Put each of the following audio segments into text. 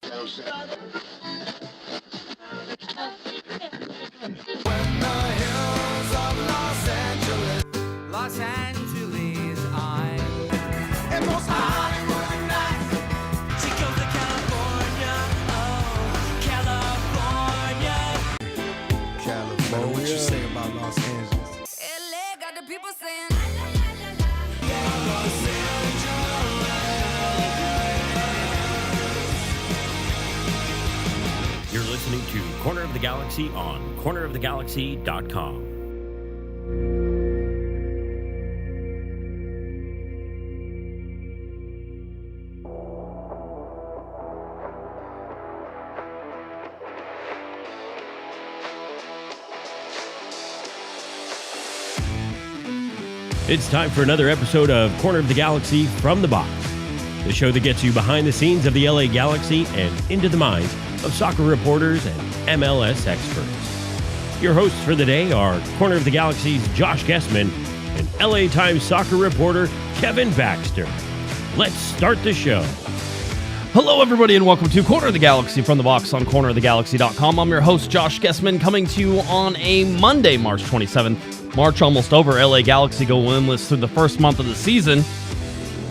Los Angeles, I'm and most Hollywood nights. She comes to California, oh, California. What you say about Los Angeles? LA got the people saying, You're listening to Corner of the Galaxy on cornerofthegalaxy.com. It's time for another episode of Corner of the Galaxy from the Box, the show that gets you behind the scenes of the LA Galaxy and into the minds of soccer reporters and MLS experts. Your hosts for the day are Corner of the Galaxy's Josh Guesman and LA Times soccer reporter Kevin Baxter. Let's start the show. Hello, everybody, and welcome to Corner of the Galaxy from the Box on cornerofthegalaxy.com. I'm your host, Josh Guesman, coming to you on a Monday, March 27th. March almost over. LA Galaxy go winless through the first month of the season.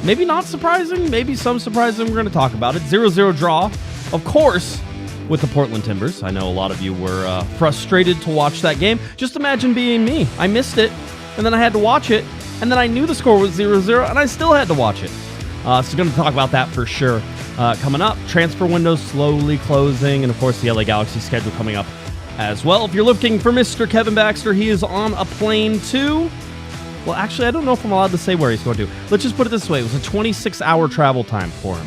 Maybe not surprising, maybe some surprising. We're going to talk about it. 0-0 draw, of course, with the Portland Timbers. I know a lot of you were frustrated to watch that game. Just imagine being me. I missed it, and then I had to watch it, and then I knew the score was 0-0, and I still had to watch it. So going to talk about that for sure. Coming up, transfer window slowly closing, and of course the LA Galaxy schedule coming up as well. If you're looking for Mr. Kevin Baxter, he is on a plane too. Well, actually, I don't know if I'm allowed to say where he's going to. Let's just put it this way. It was a 26-hour travel time for him.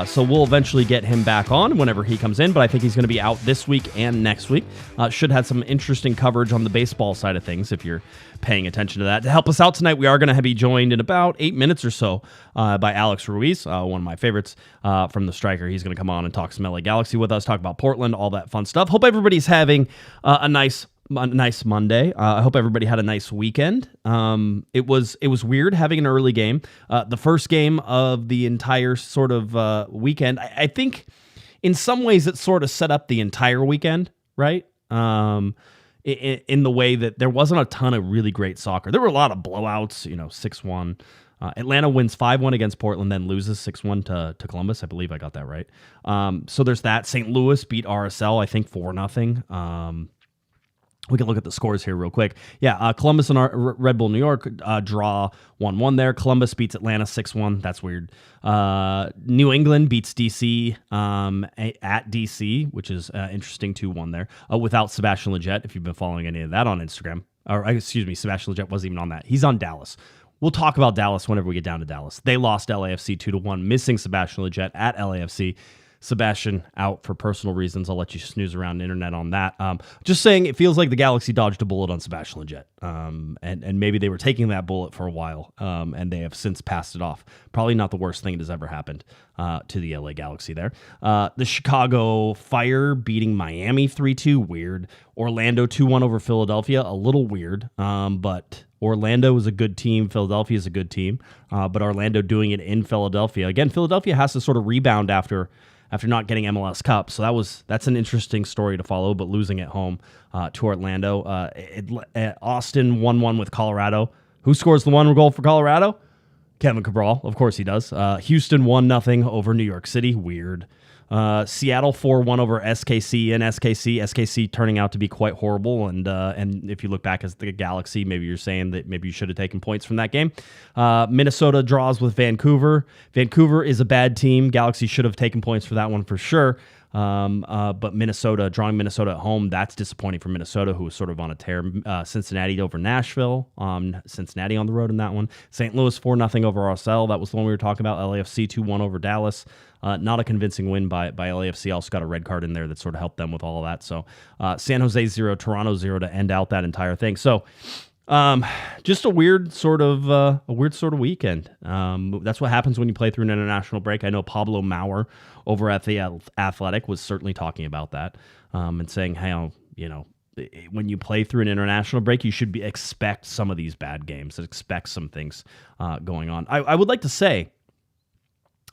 So we'll eventually get him back on whenever he comes in, but I think he's going to be out this week and next week. Should have some interesting coverage on the baseball side of things if you're paying attention to that. To help us out tonight, we are going to be joined in about 8 minutes or so by Alex Ruiz, one of my favorites from the striker. He's going to come on and talk some LA Galaxy with us, talk about Portland, all that fun stuff. Hope everybody's having a nice Monday. I hope everybody had a nice weekend. It was weird having an early game. The first game of the entire sort of weekend. I think in some ways it sort of set up the entire weekend, right? In the way that there wasn't a ton of really great soccer. There were a lot of blowouts, 6-1. Atlanta wins 5-1 against Portland, then loses 6-1 to Columbus. I believe I got that right. So there's that. St. Louis beat RSL, I think, 4-0. We can look at the scores here real quick. Yeah, Columbus and Red Bull New York draw 1-1 there. Columbus beats Atlanta 6-1. That's weird. New England beats DC at DC, which is interesting, 2-1 there. Without Sebastian Lletget, if you've been following any of that on Instagram. Or, excuse me, Sebastian Lletget wasn't even on that. He's on Dallas. We'll talk about Dallas whenever we get down to Dallas. They lost LAFC 2-1, missing Sebastian Lletget at LAFC. Sebastian out for personal reasons. I'll let you snooze around the internet on that. Just saying, it feels like the Galaxy dodged a bullet on Sebastian Lletget. And maybe they were taking that bullet for a while, and they have since passed it off. Probably not the worst thing that has ever happened to the LA Galaxy there. The Chicago Fire beating Miami 3-2, weird. Orlando 2-1 over Philadelphia, a little weird, but Orlando is a good team. Philadelphia is a good team, but Orlando doing it in Philadelphia. Again, Philadelphia has to sort of rebound after not getting MLS Cup. So that's an interesting story to follow, but losing at home to Orlando. Austin 1-1 with Colorado. Who scores the one goal for Colorado? Kevin Cabral. Of course he does. Houston 1-0 over New York City. Weird. Seattle 4-1 over SKC and SKC turning out to be quite horrible. And if you look back as the Galaxy, maybe you're saying that maybe you should have taken points from that game. Minnesota draws with Vancouver. Vancouver is a bad team. Galaxy should have taken points for that one for sure. But Minnesota, drawing Minnesota at home, that's disappointing for Minnesota, who was sort of on a tear. Cincinnati over Nashville, Cincinnati on the road in that one. St. Louis 4-0 over RSL. That was the one we were talking about. LAFC 2-1 over Dallas. Not a convincing win by LAFC. Also got a red card in there that sort of helped them with all of that. So San Jose 0, Toronto 0 to end out that entire thing. So just a weird sort of weekend. That's what happens when you play through an international break. I know Pablo Maurer over at the Athletic was certainly talking about that, and saying, hey, when you play through an international break, you should expect some of these bad games, expect some things going on. I would like to say,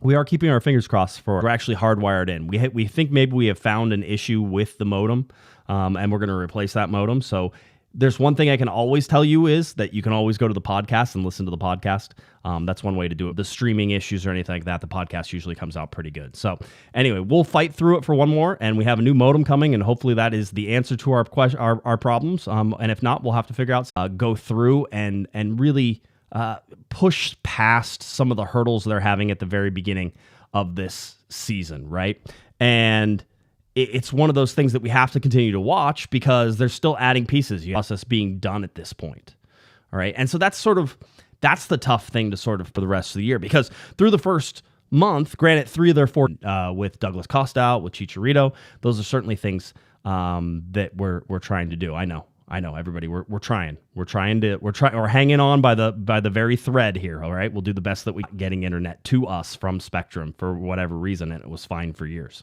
we are keeping our fingers crossed for we're actually hardwired in. We think maybe we have found an issue with the modem, and we're going to replace that modem. So there's one thing I can always tell you is that you can always go to the podcast and listen to the podcast. That's one way to do it. The streaming issues or anything like that, the podcast usually comes out pretty good. So anyway, we'll fight through it for one more, and we have a new modem coming, and hopefully that is the answer to our problems. And if not, we'll have to figure out go through and really push past some of the hurdles they're having at the very beginning of this season, right? And it's one of those things that we have to continue to watch because they're still adding pieces. Process being done at this point. All right. And so that's the tough thing to sort of for the rest of the year, because through the first month, granted, 3 of their 4 with Douglas Costa out, with Chicharito, those are certainly things that we're trying to do. I know everybody. We're trying. We're hanging on by the very thread here. All right. We'll do the best that we getting internet to us from Spectrum for whatever reason, and it was fine for years.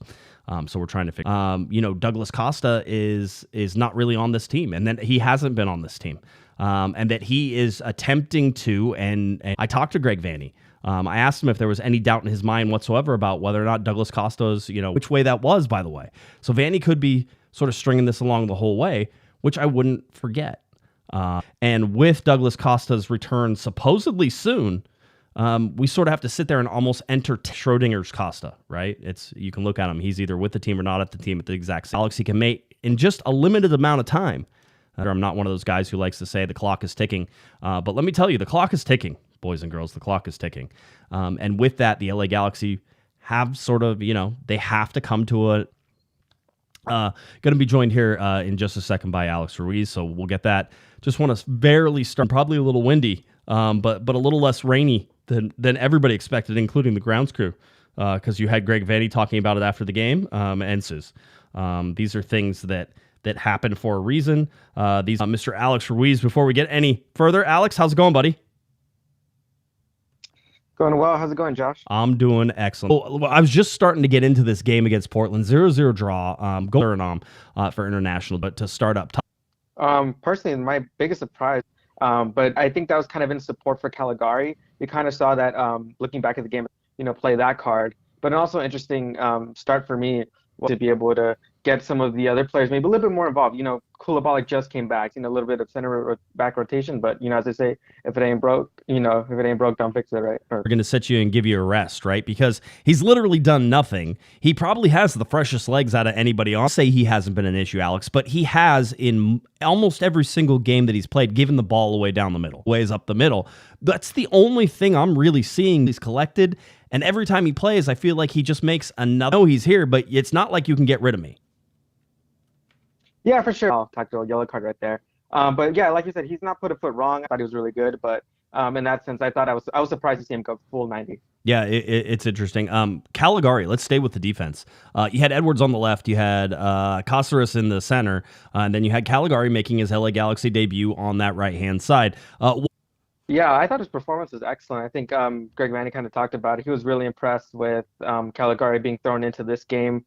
So we're trying to figure. Douglas Costa is not really on this team, and then he hasn't been on this team, and that he is attempting to. And I talked to Greg Vanney. I asked him if there was any doubt in his mind whatsoever about whether or not Douglas Costa's, which way that was, by the way. So Vanney could be sort of stringing this along the whole way, which I wouldn't forget. And with Douglas Costa's return supposedly soon, we sort of have to sit there and almost enter Schrodinger's Costa, right? You can look at him. He's either with the team or not at the team at the exact same. Alex, he can make in just a limited amount of time. I'm not one of those guys who likes to say the clock is ticking. But let me tell you, the clock is ticking, boys and girls. The clock is ticking. And with that, the LA Galaxy have sort of, they have to come to a going to be joined here in just a second by Alex Ruiz, so we'll get that. Just want to barely start, probably a little windy, but a little less rainy than everybody expected, including the grounds crew, because you had Greg Vanney talking about it after the game. These are things that happen for a reason. Mr. Alex Ruiz. Before we get any further, Alex, how's it going, buddy? Going well. How's it going, Josh? I'm doing excellent. Well, I was just starting to get into this game against Portland. 0-0 draw. Going for international, but to start up. Personally, my biggest surprise, but I think that was kind of in support for Calegari. We kind of saw that looking back at the game, play that card. But an also interesting start for me was to be able to get some of the other players maybe a little bit more involved. Kulabalik just came back, a little bit of center back rotation, but as they say, if it ain't broke, don't fix it, right? We're going to set you and give you a rest, right? Because he's literally done nothing. He probably has the freshest legs out of anybody. I'll say he hasn't been an issue, Alex, but he has in almost every single game that he's played, given the ball away down the middle, ways up the middle. That's the only thing I'm really seeing. He's collected, and every time he plays, I feel like he just makes another. I know he's here, but it's not like you can get rid of me. Yeah, for sure. Tactical yellow card right there. But yeah, like you said, he's not put a foot wrong. I thought he was really good, but in that sense, I was surprised to see him go full 90. Yeah, it's interesting. Calegari, let's stay with the defense. You had Edwards on the left, you had Caceres in the center, and then you had Calegari making his LA Galaxy debut on that right-hand side. Yeah, I thought his performance was excellent. I think Greg Vanney kind of talked about it. He was really impressed with Calegari being thrown into this game,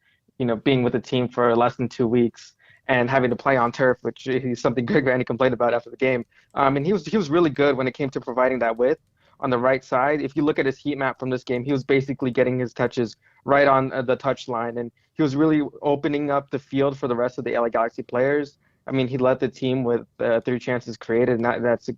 being with the team for less than 2 weeks and having to play on turf, which is something Greg Vanney complained about after the game. And he was really good when it came to providing that width on the right side. If you look at his heat map from this game, he was basically getting his touches right on the touch line, and he was really opening up the field for the rest of the LA Galaxy players. I mean, he led the team with 3 chances created, and that's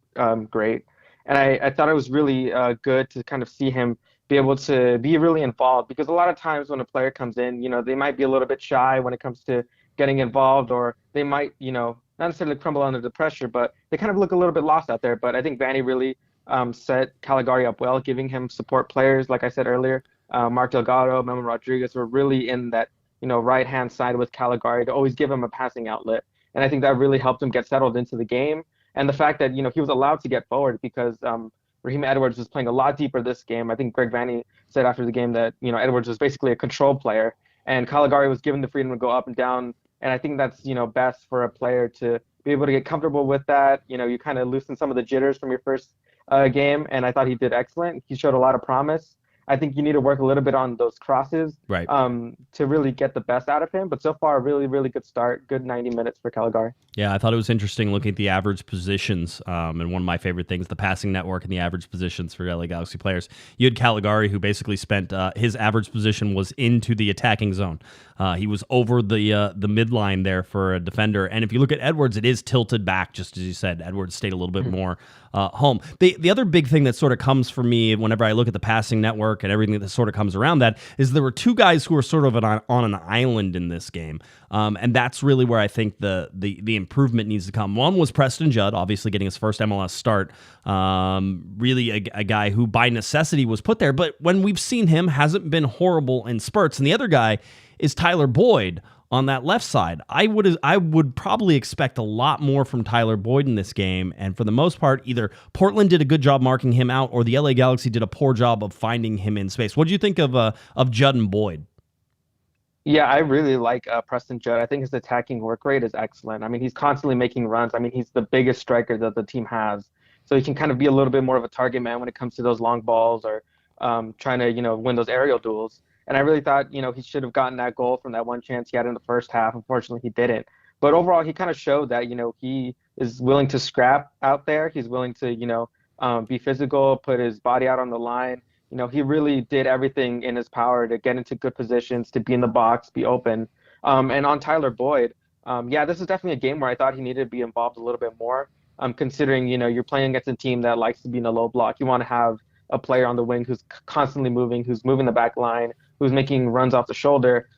great. And I thought it was really good to kind of see him be able to be really involved, because a lot of times when a player comes in, they might be a little bit shy when it comes to getting involved, or they might, not necessarily crumble under the pressure, but they kind of look a little bit lost out there. But I think Vanney really set Calegari up well, giving him support players. Like I said earlier, Mark Delgado, Memo Rodriguez were really in that, right-hand side with Calegari to always give him a passing outlet. And I think that really helped him get settled into the game. And the fact that, he was allowed to get forward because Raheem Edwards was playing a lot deeper this game. I think Greg Vanney said after the game that, Edwards was basically a control player, and Calegari was given the freedom to go up and down. And I think that's, best for a player to be able to get comfortable with that. You kind of loosen some of the jitters from your first game, and I thought he did excellent. He showed a lot of promise. I think you need to work a little bit on those crosses Right. to really get the best out of him. But so far, really, really good start. Good 90 minutes for Calegari. Yeah, I thought it was interesting looking at the average positions, and one of my favorite things, the passing network and the average positions for LA Galaxy players. You had Calegari, who basically spent his average position was into the attacking zone. He was over the midline there for a defender. And if you look at Edwards, it is tilted back, just as you said. Edwards stayed a little bit more home. The other big thing that sort of comes for me whenever I look at the passing network and everything that sort of comes around that is there were two guys who were sort of on an island in this game. And that's really where I think the improvement needs to come. One was Preston Judd, obviously getting his first MLS start. Really a guy who by necessity was put there. But when we've seen him, hasn't been horrible in spurts. And the other guy is Tyler Boyd on that left side. I would probably expect a lot more from Tyler Boyd in this game, and for the most part, either Portland did a good job marking him out, or the LA Galaxy did a poor job of finding him in space. What do you think of Judd and Boyd? Yeah, I really like Preston Judd. I think his attacking work rate is excellent. I mean, he's constantly making runs. I mean, he's the biggest striker that the team has, so he can kind of be a little bit more of a target man when it comes to those long balls or trying to win those aerial duels. And I really thought, he should have gotten that goal from that one chance he had in the first half. Unfortunately, he didn't. But overall, he kind of showed that, he is willing to scrap out there. He's willing to, be physical, put his body out on the line. He really did everything in his power to get into good positions, to be in the box, be open. And on Tyler Boyd, this is definitely a game where I thought he needed to be involved a little bit more. Considering, you're playing against a team that likes to be in a low block. You want to have a player on the wing who's constantly moving, who's moving the back line, who's making runs off the shoulder.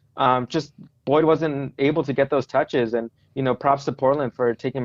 Just Boyd wasn't able to get those touches, and props to Portland for taking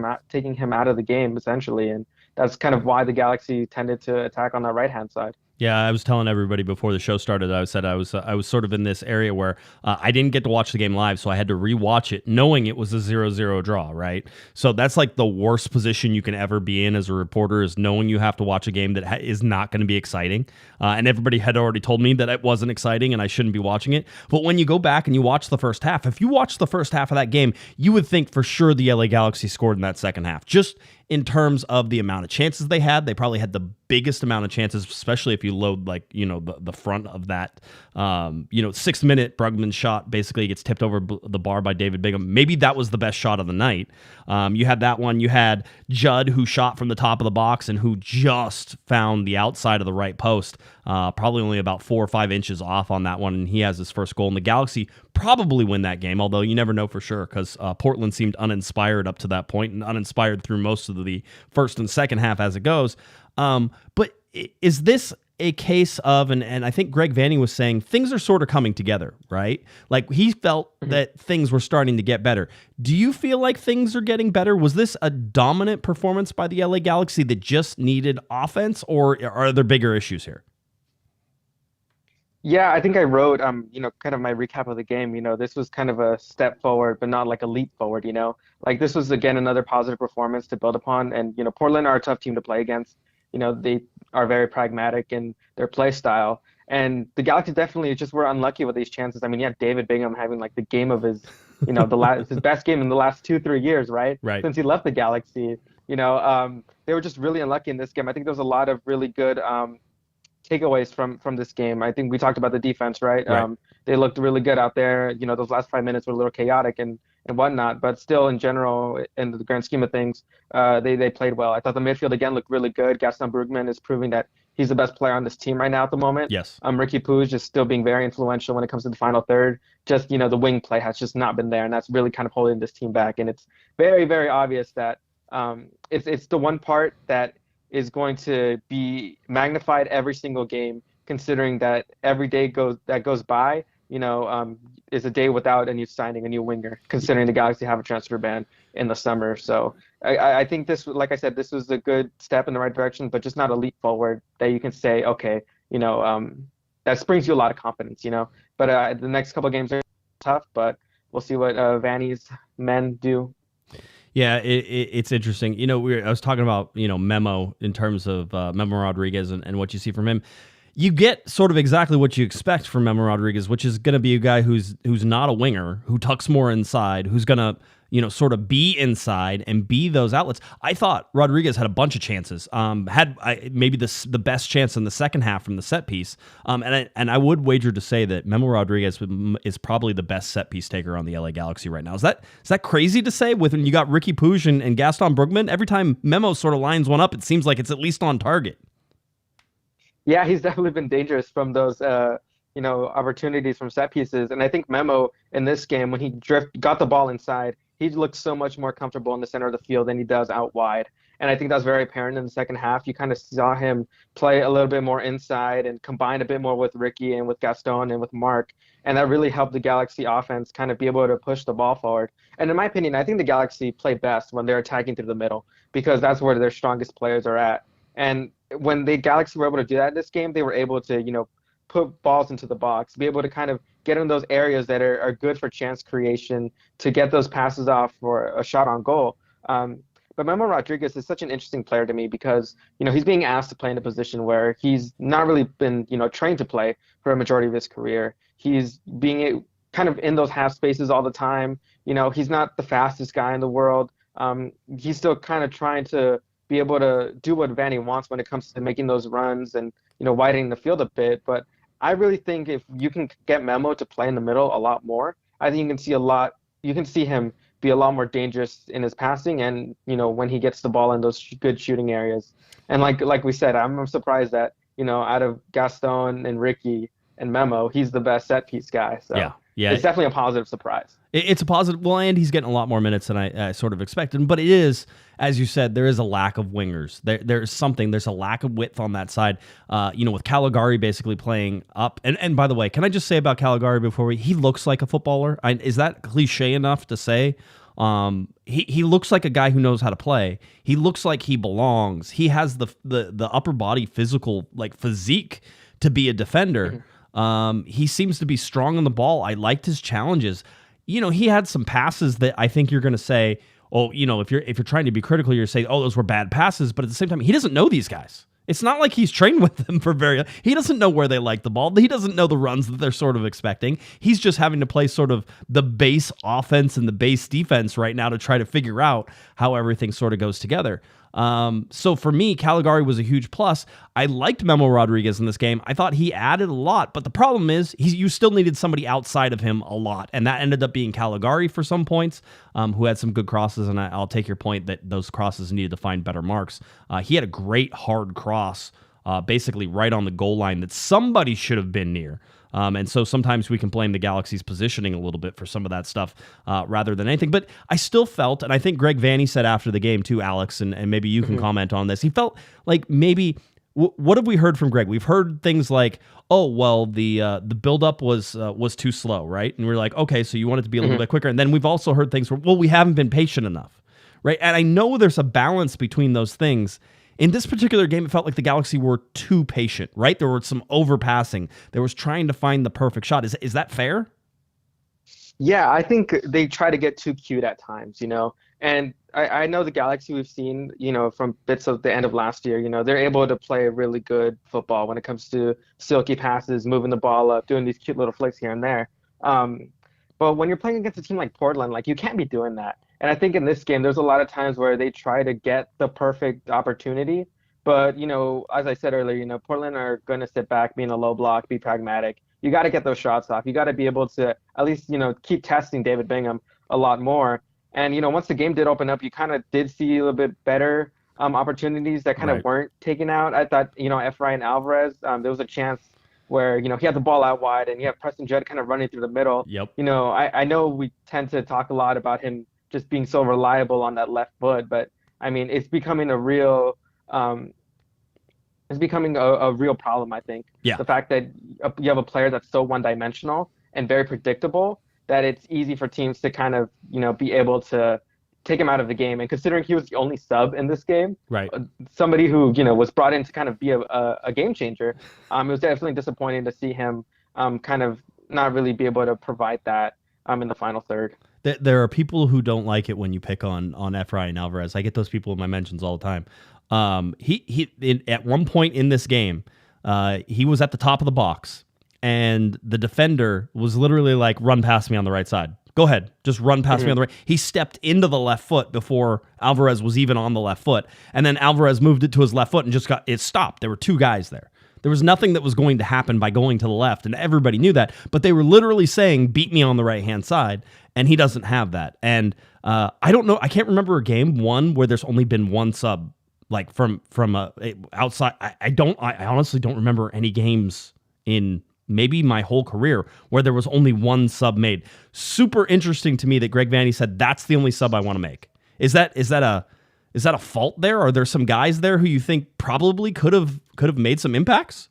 him out of the game essentially, and that's kind of why the Galaxy tended to attack on that right-hand side. Yeah, I was telling everybody before the show started, I said I was sort of in this area where I didn't get to watch the game live, so I had to rewatch it knowing it was a 0-0 draw, right? So that's like the worst position you can ever be in as a reporter, is knowing you have to watch a game that is not going to be exciting. And everybody had already told me that it wasn't exciting and I shouldn't be watching it. But when you go back and you watch the first half, if you watch the first half of that game, you would think for sure the LA Galaxy scored in that second half. Just in terms of the amount of chances they probably had the biggest amount of chances, especially if you load the front of that 6th minute Brugman shot basically gets tipped over the bar by David Bingham. Maybe that was the best shot of the night. You had that one. You had Judd, who shot from the top of the box and who just found the outside of the right post, probably only about 4 or 5 inches off on that one, and he has his first goal. And the Galaxy probably win that game, although you never know for sure, because Portland seemed uninspired up to that point and uninspired through most of the first and second half as it goes. But is this a case of, and I think Greg Vanney was saying, things are sort of coming together, right? Like he felt that things were starting to get better. Do you feel like things are getting better? Was this a dominant performance by the LA Galaxy that just needed offense, or are there bigger issues here? Yeah, I think I wrote, kind of my recap of the game. This was kind of a step forward, but not like a leap forward. Like this was again another positive performance to build upon. And Portland are a tough team to play against. They are very pragmatic in their play style, and the Galaxy definitely just were unlucky with these chances. I mean, you had David Bingham having like the game of his, his best game in the last 2-3 years, right? Since he left the Galaxy. They were just really unlucky in this game. I think there was a lot of really good takeaways from this game. I think we talked about the defense, right? They looked really good out there. Those last 5 minutes were a little chaotic and whatnot, but still in general, in the grand scheme of things, they played well. I thought the midfield again looked really good. Gaston Brugman is proving that he's the best player on this team right now at the moment. Yes. Ricky Puig just still being very influential when it comes to the final third. Just, the wing play has just not been there, and that's really kind of holding this team back. And it's very, very obvious that it's the one part that is going to be magnified every single game, considering that every day that goes by, is a day without a new signing, a new winger, considering the Galaxy have a transfer ban in the summer. So I think this, like I said, this was a good step in the right direction, but just not a leap forward that you can say, okay, that brings you a lot of confidence, But the next couple of games are tough, but we'll see what Vanney's men do. Yeah, it's interesting. I was talking about, Memo in terms of Memo Rodriguez and what you see from him. you get sort of exactly what you expect from Memo Rodriguez, which is going to be a guy who's not a winger, who tucks more inside, who's going to sort of be inside and be those outlets. I thought Rodriguez had a bunch of chances. Maybe the best chance in the second half from the set piece. And I would wager to say that Memo Rodriguez is probably the best set piece taker on the LA Galaxy right now. Is that crazy to say? When you got Ricky Puig and Gaston Brugman, every time Memo sort of lines one up, it seems like it's at least on target. Yeah, he's definitely been dangerous from those opportunities from set pieces. And I think Memo in this game, when he got the ball inside, he looked so much more comfortable in the center of the field than he does out wide. And I think that's very apparent in the second half. You kind of saw him play a little bit more inside and combine a bit more with Ricky and with Gaston and with Mark. And that really helped the Galaxy offense kind of be able to push the ball forward. And in my opinion, I think the Galaxy play best when they're attacking through the middle, because that's where their strongest players are at. And when the Galaxy were able to do that in this game, they were able to, put balls into the box, be able to kind of get in those areas that are good for chance creation, to get those passes off for a shot on goal. But Memo Rodriguez is such an interesting player to me because, he's being asked to play in a position where he's not really been, trained to play for a majority of his career. He's being kind of in those half spaces all the time. He's not the fastest guy in the world. He's still kind of trying to be able to do what Vanny wants when it comes to making those runs and, widening the field a bit. But I really think if you can get Memo to play in the middle a lot more, I think you can see him be a lot more dangerous in his passing and, when he gets the ball in those good shooting areas. And like we said, I'm surprised that, out of Gaston and Ricky and Memo, he's the best set piece guy. So yeah. It's definitely a positive surprise. It's a positive. Well, and he's getting a lot more minutes than I sort of expected. But it is, as you said, there is a lack of wingers. There's a lack of width on that side. With Calegari basically playing up. And by the way, can I just say about Calegari before he looks like a footballer? Is that cliche enough to say? He looks like a guy who knows how to play. He looks like he belongs. He has the upper body physical physique to be a defender. He seems to be strong on the ball. I liked his challenges. He had some passes that I think you're going to say, if you're trying to be critical, you're saying, those were bad passes. But at the same time, he doesn't know these guys. It's not like he's trained with them he doesn't know where they like the ball. He doesn't know the runs that they're sort of expecting. He's just having to play sort of the base offense and the base defense right now to try to figure out how everything sort of goes together. So for me, Calegari was a huge plus. I liked Memo Rodriguez in this game. I thought he added a lot, but the problem is you still needed somebody outside of him a lot, and that ended up being Calegari for some points, who had some good crosses, and I'll take your point that those crosses needed to find better marks. He had a great hard cross, basically right on the goal line that somebody should have been near. And so sometimes we can blame the Galaxy's positioning a little bit for some of that stuff rather than anything. But I still felt, and I think Greg Vanny said after the game too, Alex, and maybe you can comment on this. He felt like maybe, what have we heard from Greg? We've heard things like, the buildup was too slow, right? And we're like, okay, so you want it to be a little bit quicker. And then we've also heard things where, we haven't been patient enough, right? And I know there's a balance between those things. In this particular game, it felt like the Galaxy were too patient, right? There was some overpassing. There was trying to find the perfect shot. Is that fair? Yeah, I think they try to get too cute at times, And I know the Galaxy we've seen, from bits of the end of last year, they're able to play really good football when it comes to silky passes, moving the ball up, doing these cute little flicks here and there. But when you're playing against a team like Portland, you can't be doing that. And I think in this game, there's a lot of times where they try to get the perfect opportunity. But, as I said earlier, Portland are going to sit back, be in a low block, be pragmatic. You got to get those shots off. You got to be able to at least, keep testing David Bingham a lot more. And, once the game did open up, you kind of did see a little bit better opportunities that kind of weren't taken out. I thought, Efrain Alvarez, there was a chance where, he had the ball out wide and you have Preston Judd kind of running through the middle. Yep. I know we tend to talk a lot about him just being so reliable on that left foot, but I mean, it's becoming a real problem, I think. Yeah. The fact that you have a player that's so one-dimensional and very predictable that it's easy for teams to kind of, be able to take him out of the game. And considering he was the only sub in this game, right, somebody who, was brought in to kind of be a game changer, it was definitely disappointing to see him kind of not really be able to provide that in the final third. There are people who don't like it when you pick on Efrain Alvarez. I get those people in my mentions all the time. He at one point in this game, he was at the top of the box, and the defender was literally like, run past me on the right side. Go ahead, just run past me on the right. He stepped into the left foot before Alvarez was even on the left foot, and then Alvarez moved it to his left foot and it stopped. There were two guys there. There was nothing that was going to happen by going to the left, and everybody knew that, but they were literally saying, beat me on the right-hand side, and he doesn't have that. And I don't know, I can't remember a game one where there's only been one sub, like from outside. I honestly don't remember any games in maybe my whole career where there was only one sub made. Super interesting to me that Greg Vanney said that's the only sub I want to make. Is that a fault there? Are there some guys there who you think probably could have made some impacts?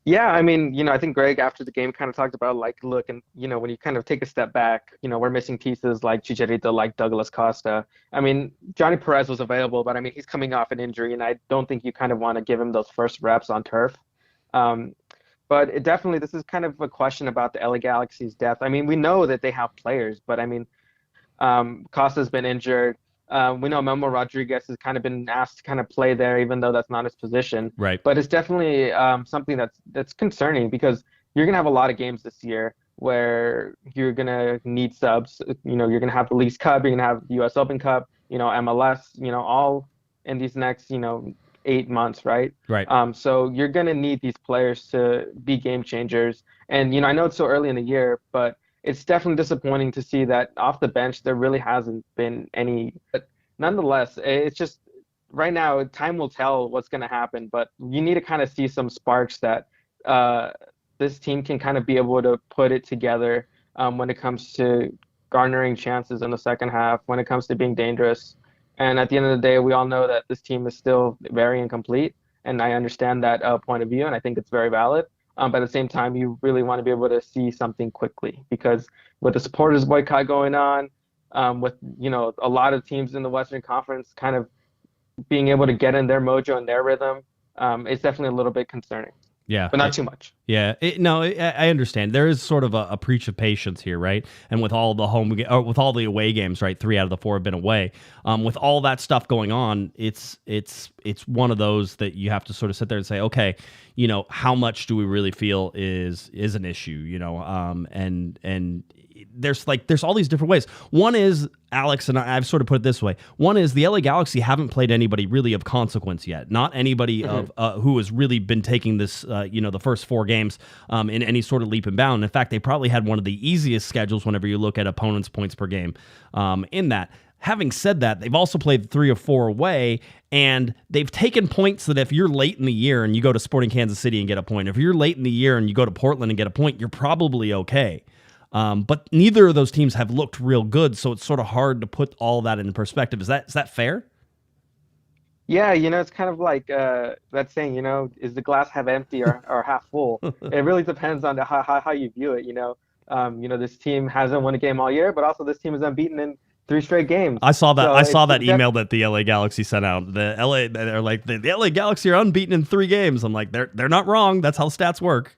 Yeah, I mean, I think Greg after the game kind of talked about like, look, and when you kind of take a step back, we're missing pieces like Chicharito, like Douglas Costa. I mean, Johnny Perez was available, but I mean, he's coming off an injury, and I don't think you kind of want to give him those first reps on turf. But this is kind of a question about the LA Galaxy's depth. I mean, we know that they have players, but I mean, Costa's been injured. We know Memo Rodriguez has kind of been asked to kind of play there, even though that's not his position. Right. But it's definitely something that's concerning, because you're going to have a lot of games this year where you're going to need subs. You're going to have the Leagues Cup, you're going to have the U.S. Open Cup, MLS, all in these next, 8 months, right? Right. So you're going to need these players to be game changers. And, I know it's so early in the year, but it's definitely disappointing to see that off the bench, there really hasn't been any. But nonetheless, it's just right now, time will tell what's going to happen. But you need to kind of see some sparks that this team can kind of be able to put it together when it comes to garnering chances in the second half, when it comes to being dangerous. And at the end of the day, we all know that this team is still very incomplete. And I understand that point of view, and I think it's very valid. But at the same time, you really want to be able to see something quickly, because with the supporters boycott going on, with a lot of teams in the Western Conference kind of being able to get in their mojo and their rhythm, it's definitely a little bit concerning. Yeah, but not too much. Yeah, I understand. There is sort of a preach of patience here, right? And with all the with all the away games, right? 3 out of the 4 have been away. With all that stuff going on, it's one of those that you have to sort of sit there and say, okay, how much do we really feel is an issue? And there's all these different ways. One is, Alex, and I've sort of put it this way. One is the LA Galaxy haven't played anybody really of consequence yet. Not anybody of who has really been taking this, the first 4 games in any sort of leap and bound. In fact, they probably had one of the easiest schedules whenever you look at opponents' points per game in that. Having said that, they've also played 3 or 4 away, and they've taken points that if you're late in the year and you go to Sporting Kansas City and get a point, if you're late in the year and you go to Portland and get a point, you're probably okay. But neither of those teams have looked real good, so it's sort of hard to put all that in perspective. Is that fair? Yeah, it's kind of like that saying, is the glass half empty or half full? It really depends on how you view it. This team hasn't won a game all year, but also this team is unbeaten in 3 straight games. I saw that. So I saw that email that the LA Galaxy sent out. They're like the LA Galaxy are unbeaten in 3 games. I'm like, they're not wrong. That's how stats work.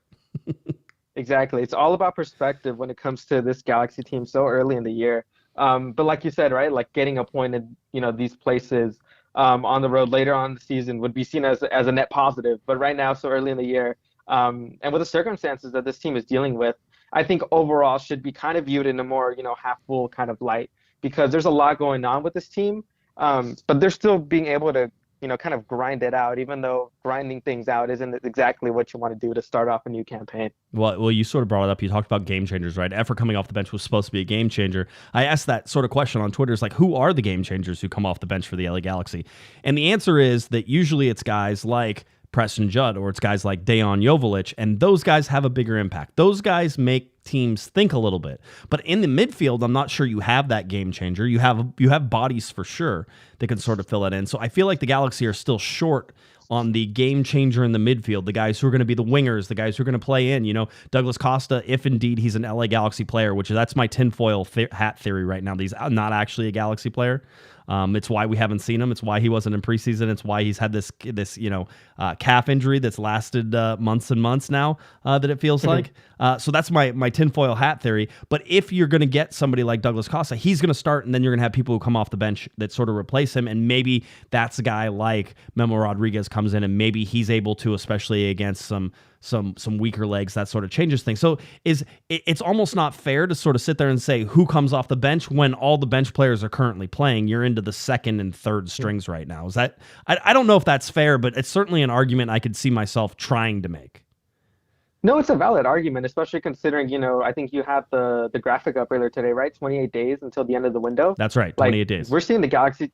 Exactly. It's all about perspective when it comes to this Galaxy team so early in the year. But like you said, right, like getting appointed, these places on the road later on in the season would be seen as a net positive. But right now, so early in the year, and with the circumstances that this team is dealing with, I think overall should be kind of viewed in a more, half full kind of light, because there's a lot going on with this team. But they're still being able to, kind of grind it out, even though grinding things out isn't exactly what you want to do to start off a new campaign. Well, you sort of brought it up. You talked about game changers, right? Effort coming off the bench was supposed to be a game changer. I asked that sort of question on Twitter. It's like, who are the game changers who come off the bench for the LA Galaxy? And the answer is that usually it's guys like Preston Judd, or it's guys like Dejan Joveljic, and those guys have a bigger impact. Those guys make teams think a little bit. But in the midfield, I'm not sure you have that game changer. You have bodies for sure that can sort of fill that in. So I feel like the Galaxy are still short on the game changer in the midfield, the guys who are going to be the wingers, the guys who are going to play in, Douglas Costa, if indeed he's an LA Galaxy player, which that's my tinfoil hat theory right now, that he's not actually a Galaxy player. It's why we haven't seen him. It's why he wasn't in preseason. It's why he's had this calf injury that's lasted months and months now, that it feels like. So that's my tinfoil hat theory. But if you're going to get somebody like Douglas Costa, he's going to start, and then you're going to have people who come off the bench that sort of replace him, and maybe that's a guy like Memo Rodriguez comes in, and maybe he's able to, especially against some weaker legs, that sort of changes things. So it's almost not fair to sort of sit there and say who comes off the bench when all the bench players are currently playing. You're into the second and third strings right now. Is that I don't know if that's fair, but it's certainly an argument I could see myself trying to make. No, it's a valid argument, especially considering, I think you had the graphic up earlier today, right? 28 days until the end of the window. That's right, 28 days. We're seeing the Galaxy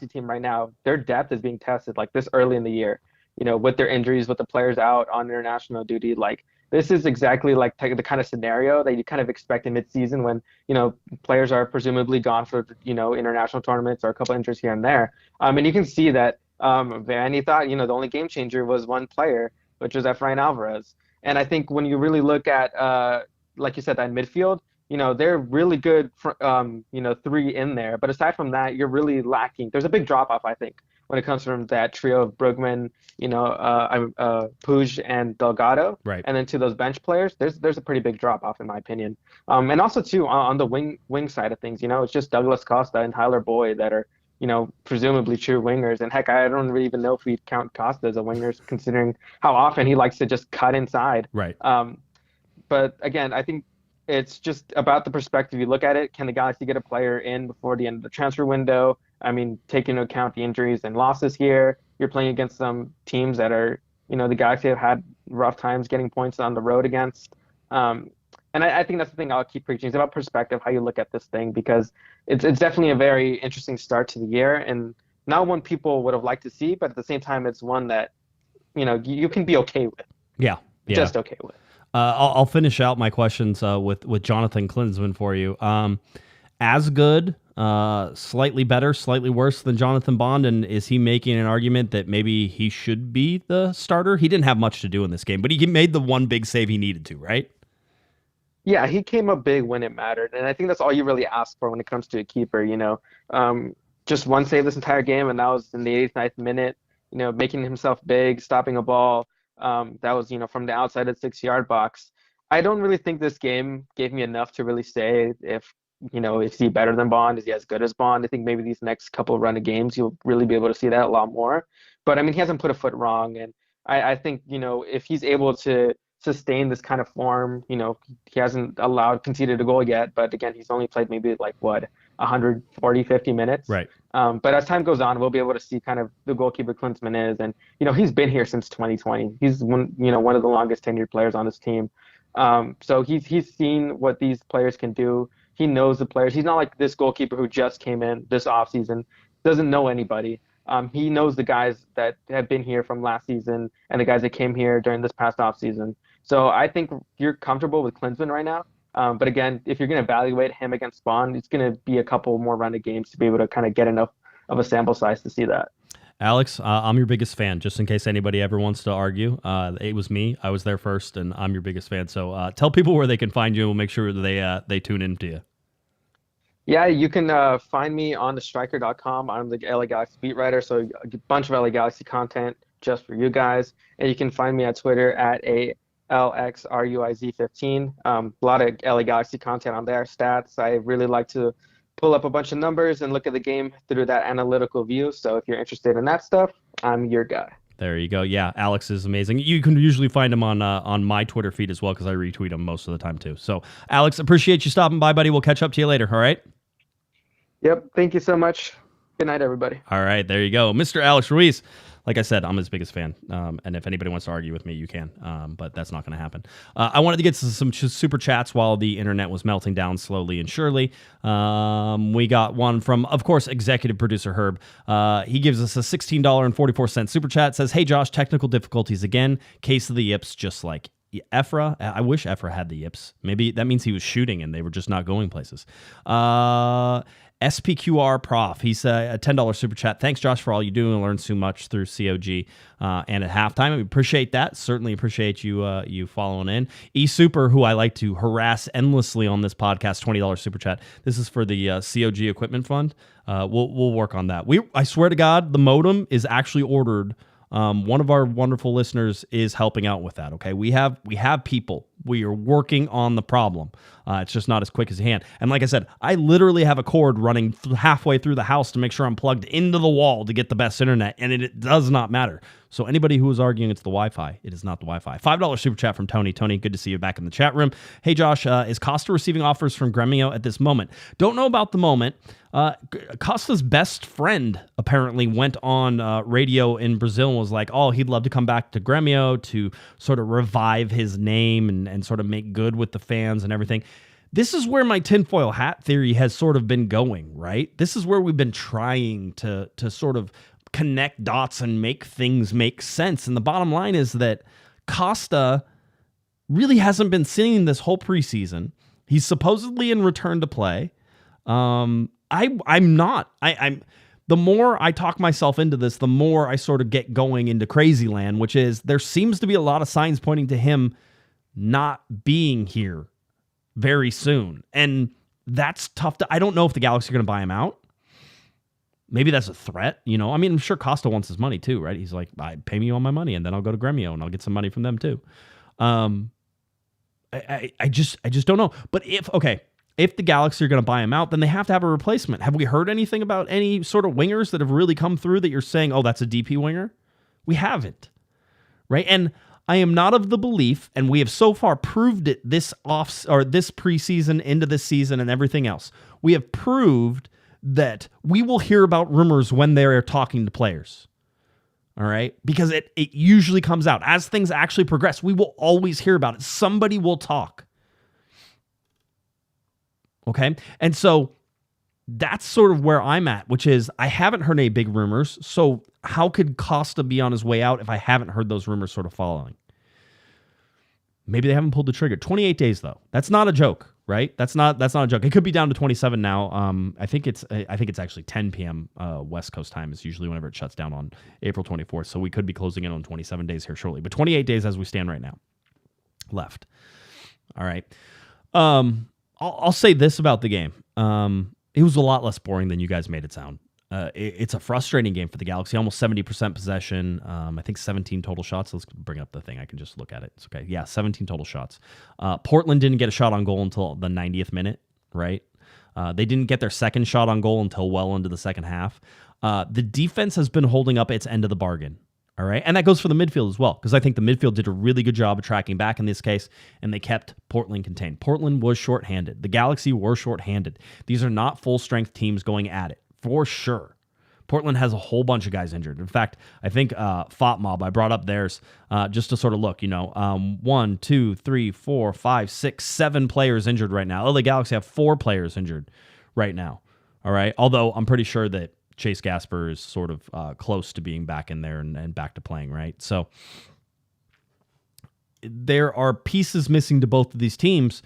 team right now. Their depth is being tested like this early in the year, with their injuries, with the players out on international duty. Like, this is exactly like the kind of scenario that you kind of expect in midseason when, players are presumably gone for, international tournaments or a couple injuries here and there. And you can see that Vanny thought, the only game changer was one player, which was Efrain Alvarez. And I think when you really look at, like you said, that midfield, they're really good, three in there. But aside from that, you're really lacking. There's a big drop-off, I think, when it comes from that trio of Brugman, Puig, and Delgado. Right. And then to those bench players, there's a pretty big drop-off, in my opinion. And also, too, on the wing side of things, it's just Douglas Costa and Tyler Boyd that are, presumably true wingers. And heck, I don't really even know if we'd count Costa as a winger, considering how often he likes to just cut inside. Right. But again, I think it's just about the perspective you look at it. Can the Galaxy get a player in before the end of the transfer window? I mean, take into account the injuries and losses here. You're playing against some teams that are, the Galaxy have had rough times getting points on the road against. And I think that's the thing I'll keep preaching. It's about perspective, how you look at this thing, because it's definitely a very interesting start to the year, and not one people would have liked to see, but at the same time, it's one that, you can be okay with. Yeah. Just okay with. I'll finish out my questions with Jonathan Klinsmann for you. As good, slightly better, slightly worse than Jonathan Bond, and is he making an argument that maybe he should be the starter? He didn't have much to do in this game, but he made the one big save he needed to, right? Yeah, he came up big when it mattered, and I think that's all you really ask for when it comes to a keeper. Just one save this entire game, and that was in the 89th minute. Making himself big, stopping a ball. That was from the outside of the 6-yard box. I don't really think this game gave me enough to really say if he better than Bond, is he as good as Bond. I think maybe these next couple run of games you'll really be able to see that a lot more. But I mean, he hasn't put a foot wrong, and I think if he's able to sustain this kind of form, he hasn't conceded a goal yet, but again, he's only played maybe 140, 50 minutes. Right. But as time goes on, we'll be able to see kind of the goalkeeper Klinsmann is, and he's been here since 2020. He's one of the longest tenured players on this team. So he's seen what these players can do. He knows the players. He's not like this goalkeeper who just came in this offseason, doesn't know anybody. He knows the guys that have been here from last season and the guys that came here during this past offseason. So I think you're comfortable with Klinsmann right now. But again, if you're going to evaluate him against Bond, it's going to be a couple more round of games to be able to kind of get enough of a sample size to see that. Alex, I'm your biggest fan, just in case anybody ever wants to argue. It was me. I was there first, and I'm your biggest fan. So tell people where they can find you, and we'll make sure that they tune into you. Yeah, you can find me on thestriker.com. I'm the LA Galaxy beat writer, so a bunch of LA Galaxy content just for you guys. And you can find me at Twitter at ALXRUIZ15. A lot of LA Galaxy content on there, stats. I really like to pull up a bunch of numbers and look at the game through that analytical view. So if you're interested in that stuff, I'm your guy. There you go. Yeah, Alex is amazing. You can usually find him on my Twitter feed as well, because I retweet him most of the time too. So, Alex, appreciate you stopping by, buddy. We'll catch up to you later, all right? Yep. Thank you so much. Good night, everybody. All right, there you go. Mr. Alex Ruiz. Like I said, I'm his biggest fan, and if anybody wants to argue with me, you can, but that's not going to happen. I wanted to get to some super chats while the internet was melting down slowly and surely. We got one from, of course, executive producer Herb. He gives us a $16.44 super chat, says, "Hey Josh, technical difficulties again. Case of the yips, just like Ephra. I wish Ephra had the yips. Maybe that means he was shooting and they were just not going places. SPQR Prof. He's a $10 super chat. Thanks, Josh, for all you do and learn so much through COG and at halftime. We appreciate that. Certainly appreciate you following in. eSuper, who I like to harass endlessly on this podcast, $20 super chat. This is for the COG Equipment Fund. We'll work on that. I swear to God, the modem is actually ordered. One of our wonderful listeners is helping out with that. Okay, we have people. We are working on the problem. It's just not as quick as a hand. And like I said, I literally have a cord running halfway through the house to make sure I'm plugged into the wall to get the best internet, and it does not matter. So anybody who is arguing it's the Wi-Fi, it is not the Wi-Fi. $5 super chat from Tony. Tony, good to see you back in the chat room. Hey, Josh, is Costa receiving offers from Gremio at this moment? Don't know about the moment. Costa's best friend apparently went on radio in Brazil and was like, oh, he'd love to come back to Gremio to sort of revive his name and sort of make good with the fans and everything. This is where my tinfoil hat theory has sort of been going, right? This is where we've been trying to sort of connect dots and make things make sense. And the bottom line is that Costa really hasn't been sitting this whole preseason. He's supposedly in return to play. I'm not. The more I talk myself into this, the more I sort of get going into crazy land, which is there seems to be a lot of signs pointing to him not being here very soon. And that's tough I don't know if the Galaxy are going to buy him out. Maybe that's a threat, I mean, I'm sure Costa wants his money too, right? He's like, pay me all my money and then I'll go to Gremio and I'll get some money from them too. I just don't know. But if the Galaxy are going to buy him out, then they have to have a replacement. Have we heard anything about any sort of wingers that have really come through that you're saying, oh, that's a DP winger? We haven't, right? And I am not of the belief, and we have so far proved it this preseason into this season and everything else. We have proved that we will hear about rumors when they're talking to players. All right? Because it usually comes out. As things actually progress, we will always hear about it. Somebody will talk. Okay? And so that's sort of where I'm at, which is I haven't heard any big rumors. So how could Costa be on his way out if I haven't heard those rumors sort of following? Maybe they haven't pulled the trigger. 28 days, though. That's not a joke, right? That's not a joke. It could be down to 27 now. I think it's actually 10 p.m. West Coast time is usually whenever it shuts down on April 24th. So we could be closing in on 27 days here shortly. But 28 days as we stand right now left. All right. I'll say this about the game. It was a lot less boring than you guys made it sound. It's a frustrating game for the Galaxy. Almost 70% possession. I think 17 total shots. Let's bring up the thing. I can just look at it. It's okay. Yeah, 17 total shots. Portland didn't get a shot on goal until the 90th minute, right? They didn't get their second shot on goal until well into the second half. The defense has been holding up its end of the bargain, all right? And that goes for the midfield as well, because I think the midfield did a really good job of tracking back in this case, and they kept Portland contained. Portland was shorthanded. The Galaxy were shorthanded. These are not full-strength teams going at it. For sure. Portland has a whole bunch of guys injured. In fact, I think FOTMob, I brought up theirs just to sort of look, 1, 2, 3, 4, 5, 6, 7 players injured right now. LA Galaxy have 4 players injured right now. All right. Although I'm pretty sure that Chase Gasper is sort of close to being back in there and back to playing, right? So there are pieces missing to both of these teams,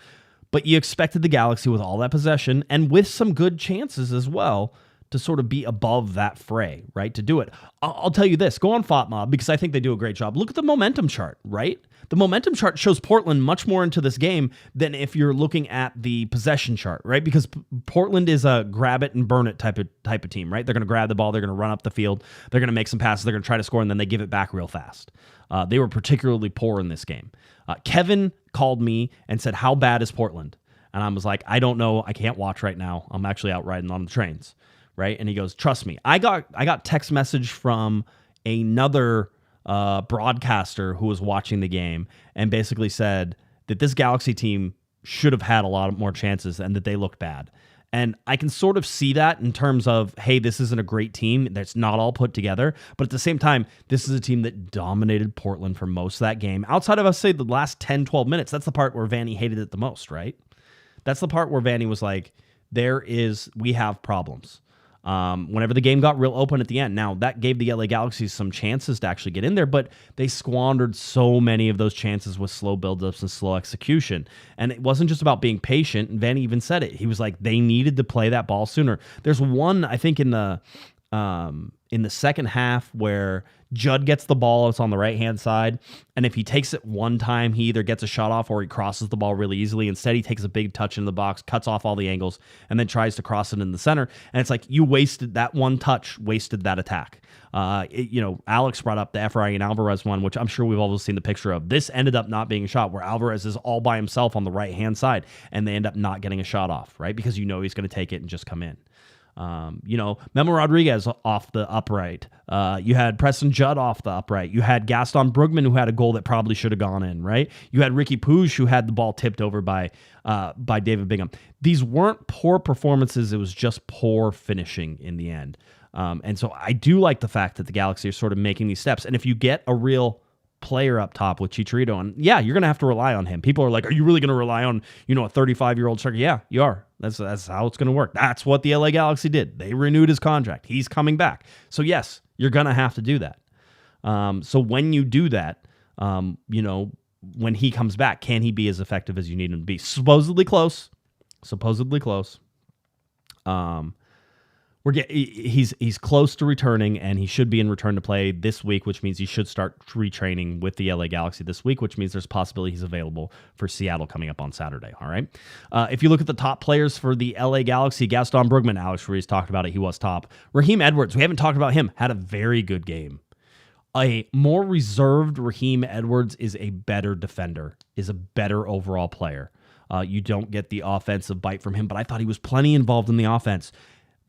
but you expected the Galaxy with all that possession and with some good chances as well to sort of be above that fray, right? To do it. I'll tell you this, go on FOTMob because I think they do a great job. Look at the momentum chart, right? The momentum chart shows Portland much more into this game than if you're looking at the possession chart, right? Because Portland is a grab it and burn it type of team, right? They're going to grab the ball, they're going to run up the field, they're going to make some passes, they're going to try to score, and then they give it back real fast. They were particularly poor in this game. Kevin called me and said, how bad is Portland? And I was like, I don't know. I can't watch right now. I'm actually out riding on the trains. Right? And he goes, trust me. I got text message from another broadcaster who was watching the game and basically said that this Galaxy team should have had a lot more chances and that they looked bad. And I can sort of see that in terms of, hey, this isn't a great team that's not all put together. But at the same time, this is a team that dominated Portland for most of that game. Outside of, us say, the last 10, 12 minutes, that's the part where Vanny hated it the most, right? That's the part where Vanny was like, we have problems. whenever the game got real open at the end. Now, that gave the LA Galaxy some chances to actually get in there, but they squandered so many of those chances with slow buildups and slow execution. And it wasn't just about being patient. And Vanny even said it. He was like, they needed to play that ball sooner. There's one, I think, in the second half where Judd gets the ball, it's on the right-hand side, and if he takes it one time, he either gets a shot off or he crosses the ball really easily. Instead, he takes a big touch in the box, cuts off all the angles, and then tries to cross it in the center. And it's like, you wasted that one touch, wasted that attack. Alex brought up the Efrain Alvarez one, which I'm sure we've all seen the picture of. This ended up not being a shot where Alvarez is all by himself on the right-hand side, and they end up not getting a shot off, right? Because he's going to take it and just come in. Memo Rodriguez off the upright. You had Preston Judd off the upright. You had Gaston Brugman, who had a goal that probably should have gone in, right? You had Ricky Puig, who had the ball tipped over by David Bingham. These weren't poor performances. It was just poor finishing in the end. And so I do like the fact that the Galaxy are sort of making these steps. And if you get a real player up top with Chicharito, and yeah, you're going to have to rely on him. People are like, are you really going to rely on, a 35-year-old striker? Yeah, you are. That's how it's going to work. That's what the LA Galaxy did. They renewed his contract. He's coming back. So yes, you're going to have to do that. So when you do that, when he comes back, can he be as effective as you need him to be? Supposedly close. He's close to returning, and he should be in return to play this week, which means he should start retraining with the LA Galaxy this week, which means there's a possibility he's available for Seattle coming up on Saturday. All right. If you look at the top players for the LA Galaxy, Gaston Brugman, Alex Ruiz talked about it. He was top. Raheem Edwards, we haven't talked about him, had a very good game. A more reserved Raheem Edwards is a better defender, is a better overall player. You don't get the offensive bite from him, but I thought he was plenty involved in the offense.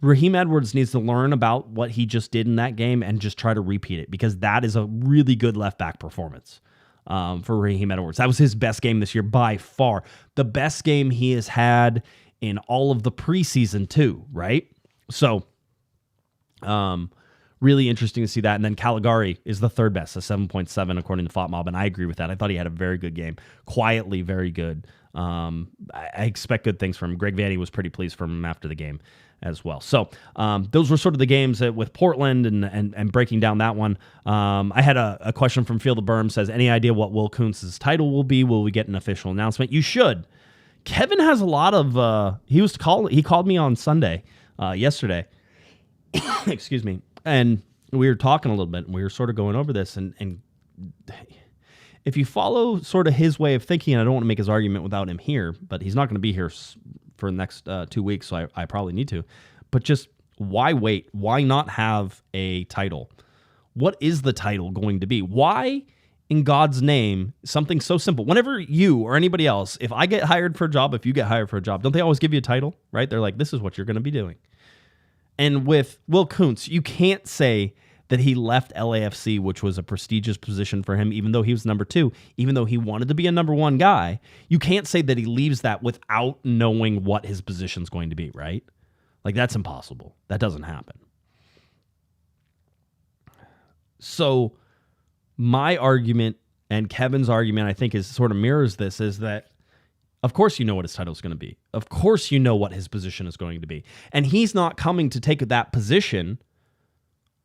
Raheem Edwards needs to learn about what he just did in that game and just try to repeat it, because that is a really good left back performance for Raheem Edwards. That was his best game this year by far. The best game he has had in all of the preseason too, right? So really interesting to see that. And then Calegari is the third best, a 7.7 according to FotMob, and I agree with that. I thought he had a very good game. Quietly very good. I expect good things from him. Greg Vanny was pretty pleased from him after the game as well. So those were sort of the games with Portland and breaking down that one. I had a question from Field of Berm, says, any idea what Will Kuntz's title will be? Will we get an official announcement? You should. Kevin has a lot of, he called me on Sunday, yesterday, excuse me. And we were talking a little bit, and we were sort of going over this, and if you follow sort of his way of thinking, I don't want to make his argument without him here, but he's not going to be here for the next 2 weeks, so I probably need to. But just why wait? Why not have a title? What is the title going to be? Why, in God's name, something so simple? Whenever you or anybody else, if I get hired for a job, if you get hired for a job, don't they always give you a title, right? They're like, this is what you're going to be doing. And with Will Kuntz, you can't say that he left LAFC, which was a prestigious position for him, even though he was number 2, even though he wanted to be a number 1 guy. You can't say that he leaves that without knowing what his position's going to be, right? Like, that's impossible. That doesn't happen. So my argument and Kevin's argument, I think, is sort of mirrors this, is that of course you know what his title is going to be. Of course you know what his position is going to be. And he's not coming to take that position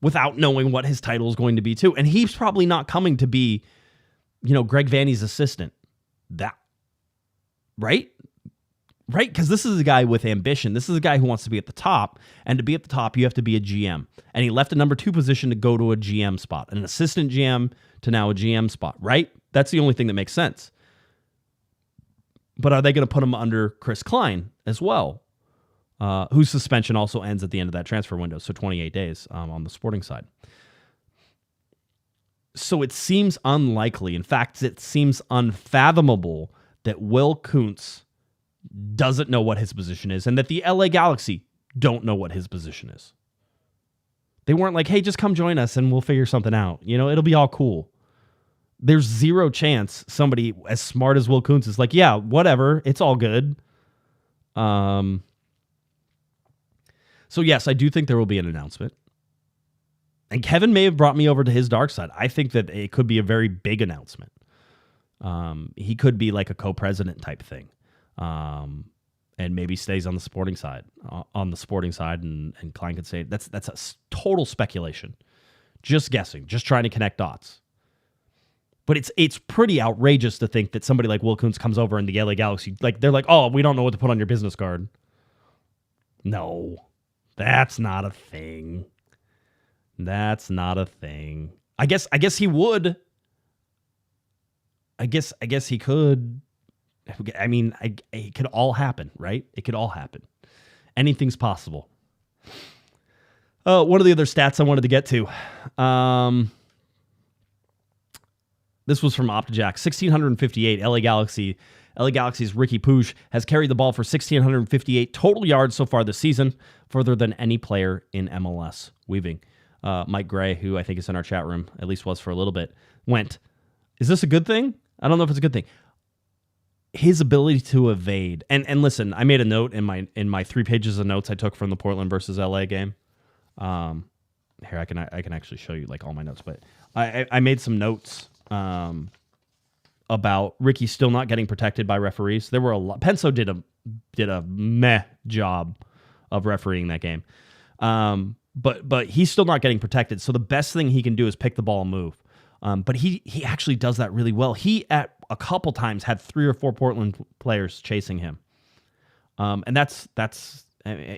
without knowing what his title is going to be too. And he's probably not coming to be, Greg Vanny's assistant. That, right? Right? Because this is a guy with ambition. This is a guy who wants to be at the top. And to be at the top, you have to be a GM. And he left a number 2 position to go to a GM spot, an assistant GM to now a GM spot, right? That's the only thing that makes sense. But are they going to put him under Chris Klein as well, whose suspension also ends at the end of that transfer window, so 28 days on the Sporting side. So it seems unlikely. In fact, it seems unfathomable that Will Kuntz doesn't know what his position is, and that the LA Galaxy don't know what his position is. They weren't like, hey, just come join us and we'll figure something out. It'll be all cool. There's zero chance somebody as smart as Will Kuntz is like, yeah, whatever, it's all good. So yes, I do think there will be an announcement. And Kevin may have brought me over to his dark side. I think that it could be a very big announcement. He could be like a co-president type thing. and maybe stays on the sporting side. And Klein could say that's total speculation, just guessing, just trying to connect dots. But it's pretty outrageous to think that somebody like Will Kuntz comes over in the LA Galaxy, like they're like, oh, we don't know what to put on your business card. No, that's not a thing. That's not a thing. I guess he would. I guess he could. I mean, it could all happen, right? It could all happen. Anything's possible. One of the other stats I wanted to get to. This was from OptaJack. 1,658 LA Galaxy's Ricky Puig has carried the ball for 1,658 total yards so far this season, further than any player in MLS. Weaving. Mike Gray, who I think is in our chat room, at least was for a little bit, went, is this a good thing? I don't know if it's a good thing. His ability to evade, and listen, I made a note in my 3 pages of notes I took from the Portland versus LA game. Here I can actually show you like all my notes, but I made some notes about Ricky still not getting protected by referees. There were a lot. Penso did a meh job of refereeing that game, but he's still not getting protected. So the best thing he can do is pick the ball and move. But he actually does that really well. He at a couple times had 3 or 4 Portland players chasing him, and that's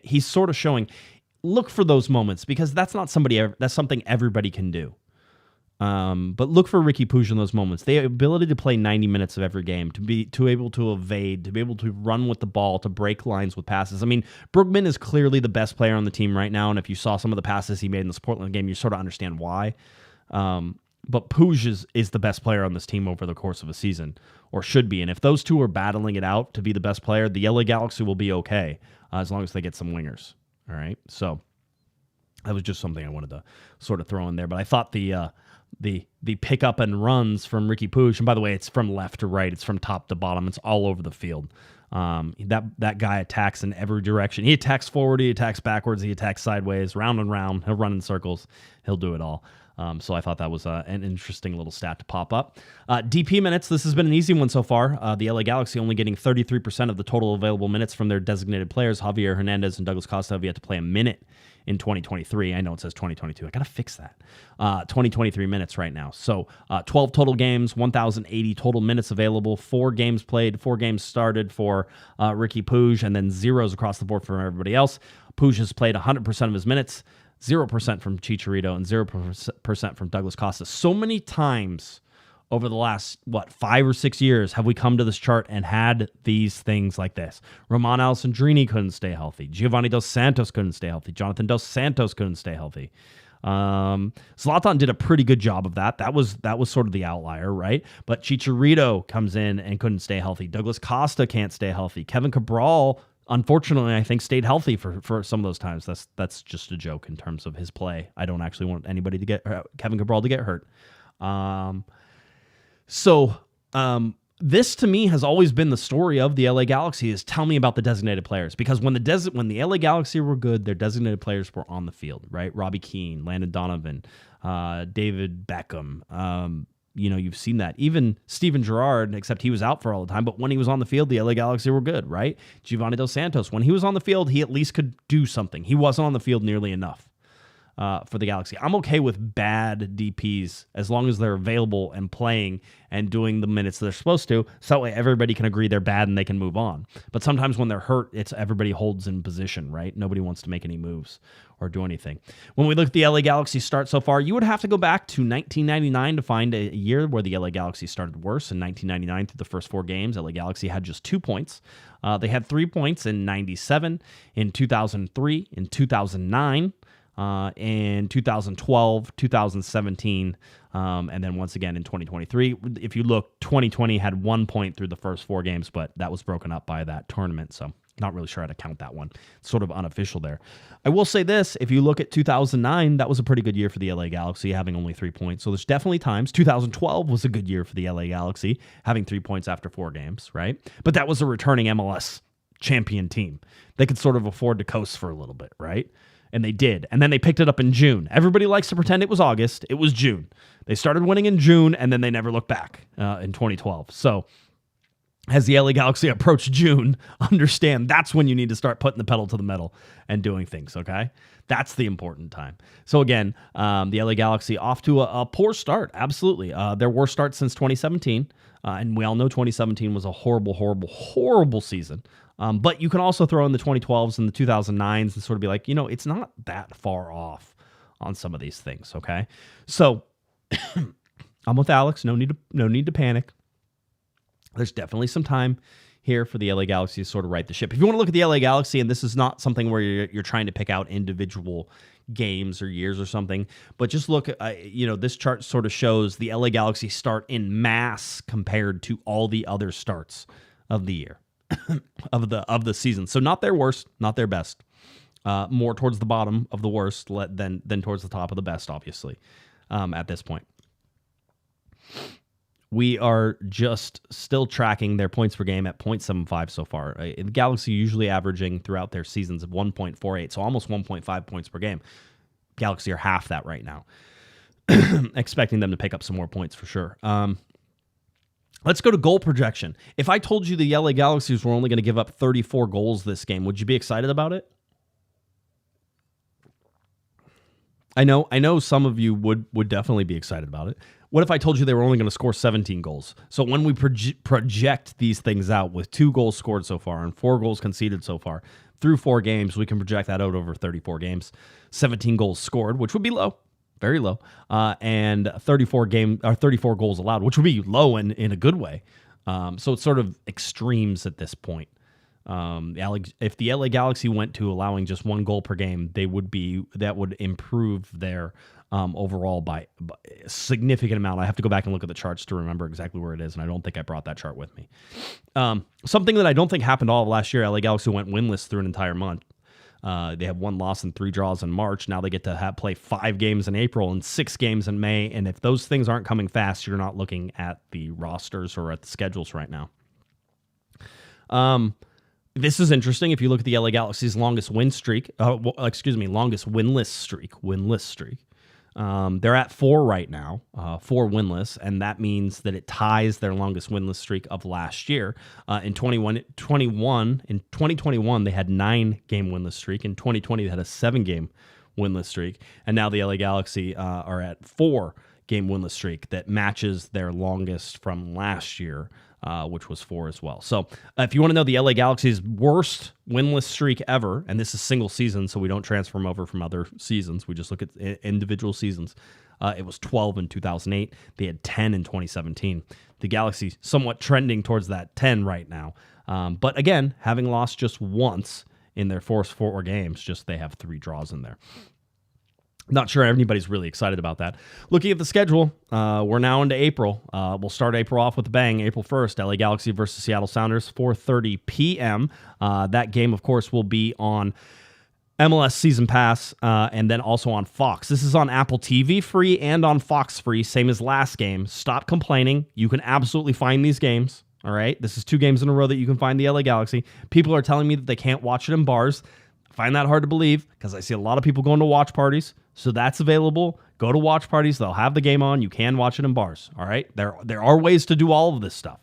he's sort of showing. Look for those moments because that's something everybody can do. But look for Ricky Puig in those moments. The ability to play 90 minutes of every game, to be able to evade, to be able to run with the ball, to break lines with passes. I mean, Brugman is clearly the best player on the team right now, and if you saw some of the passes he made in this Portland game, you sort of understand why. But Puig is the best player on this team over the course of a season, or should be. And if those two are battling it out to be the best player, the LA Galaxy will be okay as long as they get some wingers. All right, so that was just something I wanted to sort of throw in there. But I thought the pickup and runs from Ricky Puig, and by the way, it's from left to right, it's from top to bottom, it's all over the field. That guy attacks in every direction. He attacks forward, he attacks backwards, he attacks sideways, round and round. He'll run in circles. He'll do it all. So I thought that was an interesting little stat to pop up. DP minutes, this has been an easy one so far. The LA Galaxy only getting 33% of the total available minutes from their designated players. Javier Hernandez and Douglas Costa have yet to play a minute in 2023. I know it says 2022. I got to fix that. 2023 minutes right now. So 12 total games, 1,080 total minutes available, 4 games played, 4 games started for Ricky Puig, and then zeros across the board for everybody else. Puig has played 100% of his minutes, 0% from Chicharito, and 0% from Douglas Costa. So many times over the last, 5 or 6 years have we come to this chart and had these things like this. Roman Alessandrini couldn't stay healthy. Giovanni Dos Santos couldn't stay healthy. Jonathan Dos Santos couldn't stay healthy. Zlatan did a pretty good job of that. That was sort of the outlier, right? But Chicharito comes in and couldn't stay healthy. Douglas Costa can't stay healthy. Kevin Cabral, unfortunately, I think stayed healthy for some of those times. That's just a joke in terms of his play. I don't actually want anybody to get Kevin Cabral to get hurt. This to me has always been the story of the LA Galaxy is tell me about the designated players, because when the LA Galaxy were good, their designated players were on the field, right? Robbie Keane, Landon Donovan, David Beckham. You've seen that. Even Steven Gerrard, except he was out for all the time, but when he was on the field, the LA Galaxy were good, right? Giovanni Dos Santos, when he was on the field, he at least could do something. He wasn't on the field nearly enough for the Galaxy. I'm okay with bad DPs as long as they're available and playing and doing the minutes they're supposed to, so that way everybody can agree they're bad and they can move on. But sometimes when they're hurt, it's everybody holds in position, right? Nobody wants to make any moves or do anything. When we look at the LA Galaxy start so far, you would have to go back to 1999 to find a year where the LA Galaxy started worse. In 1999, through the first 4 games, LA Galaxy had just 2 points. They had 3 points in 97, in 2003, in 2009, in 2012, 2017, and then once again in 2023. If you look, 2020 had 1 point through the first 4 games, but that was broken up by that tournament, so not really sure how to count that one. It's sort of unofficial there. I will say this, if you look at 2009, that was a pretty good year for the LA Galaxy, having only 3 points. So there's definitely times. 2012 was a good year for the LA Galaxy, having 3 points after 4 games, right? But that was a returning MLS champion team. They could sort of afford to coast for a little bit, right? And they did. And then they picked it up in June. Everybody likes to pretend it was August. It was June. They started winning in June, and then they never looked back in 2012. So as the LA Galaxy approach June, understand that's when you need to start putting the pedal to the metal and doing things, okay? That's the important time. So again, the LA Galaxy off to a poor start, absolutely. Their worst start since 2017, and we all know 2017 was a horrible, horrible, horrible season. But you can also throw in the 2012s and the 2009s and sort of be like, it's not that far off on some of these things, okay? So I'm with Alex. No need to panic. There's definitely some time here for the LA Galaxy to sort of right the ship. If you want to look at the LA Galaxy, and this is not something where you're trying to pick out individual games or years or something, but just look at, this chart sort of shows the LA Galaxy start in mass compared to all the other starts of the year, of the season. So not their worst, not their best. More towards the bottom of the worst than towards the top of the best, obviously, at this point. We are just still tracking their points per game at 0.75 so far. The Galaxy usually averaging throughout their seasons of 1.48, so almost 1.5 points per game. Galaxy are half that right now. Expecting them to pick up some more points for sure. Let's go to goal projection. If I told you the LA Galaxies were only going to give up 34 goals this game, would you be excited about it? I know some of you would definitely be excited about it. What if I told you they were only going to score 17 goals? So when we project these things out with 2 goals scored so far and 4 goals conceded so far through 4 games, we can project that out over 34 games. 17 goals scored, which would be low, very low, and 34 goals allowed, which would be low in a good way. So it's sort of extremes at this point. If the LA Galaxy went to allowing just 1 goal per game, that would improve their overall by a significant amount. I have to go back and look at the charts to remember exactly where it is, and I don't think I brought that chart with me. Something that I don't think happened all of last year, LA Galaxy went winless through an entire month. They have 1 loss and 3 draws in March. Now they get to play 5 games in April and 6 games in May, and if those things aren't coming fast, you're not looking at the rosters or at the schedules right now. This is interesting. If you look at the LA Galaxy's longest winless streak. They're at 4 right now, 4 winless, and that means that it ties their longest winless streak of last year. In 2021, they had 9-game winless streak. In 2020, they had a 7-game winless streak, and now the LA Galaxy are at 4-game winless streak that matches their longest from last year, which was 4 as well. So if you want to know the LA Galaxy's worst winless streak ever, and this is single season, so we don't transfer them over from other seasons. We just look at individual seasons. It was 12 in 2008. They had 10 in 2017. The Galaxy somewhat trending towards that 10 right now. But again, having lost just once in their first 4 games, they have 3 draws in there. Not sure anybody's really excited about that. Looking at the schedule, we're now into April. We'll start April off with a bang. April 1st, LA Galaxy versus Seattle Sounders, 4:30 p.m. That game, of course, will be on MLS Season Pass and then also on Fox. This is on Apple TV free and on Fox free, same as last game. Stop complaining. You can absolutely find these games. All right, this is 2 games in a row that you can find the LA Galaxy. People are telling me that they can't watch it in bars. I find that hard to believe because I see a lot of people going to watch parties. So that's available. Go to watch parties. They'll have the game on. You can watch it in bars. All right. There are ways to do all of this stuff.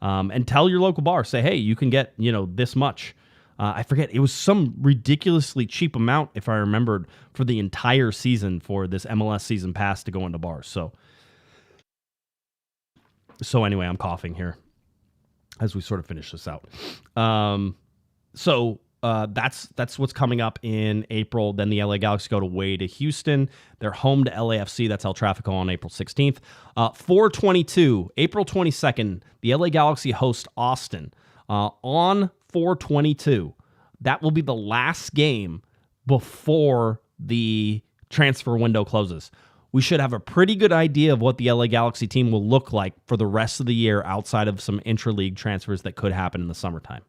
And tell your local bar, say, hey, you can get, this much. I forget. It was some ridiculously cheap amount, if I remembered, for the entire season for this MLS season pass to go into bars. So anyway, I'm coughing here as we sort of finish this out. That's what's coming up in April. Then the LA Galaxy go away to Houston. They're home to LAFC. That's El Tráfico on April 16th. 4/22, April 22nd, the LA Galaxy host Austin. On 4/22, that will be the last game before the transfer window closes. We should have a pretty good idea of what the LA Galaxy team will look like for the rest of the year outside of some intra-league transfers that could happen in the summertime.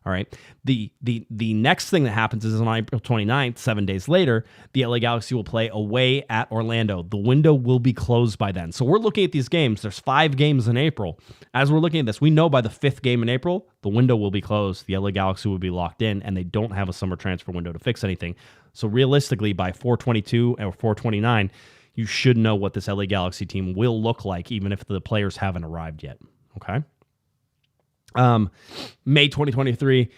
All right. The next thing that happens is on April 29th, 7 days later, the LA Galaxy will play away at Orlando. The window will be closed by then. So we're looking at these games. There's 5 games in April. As we're looking at this, we know by the 5th game in April, the window will be closed. The LA Galaxy will be locked in, and they don't have a summer transfer window to fix anything. So realistically, by 4/22 or 4/29, you should know what this LA Galaxy team will look like, even if the players haven't arrived yet. Okay. May 2023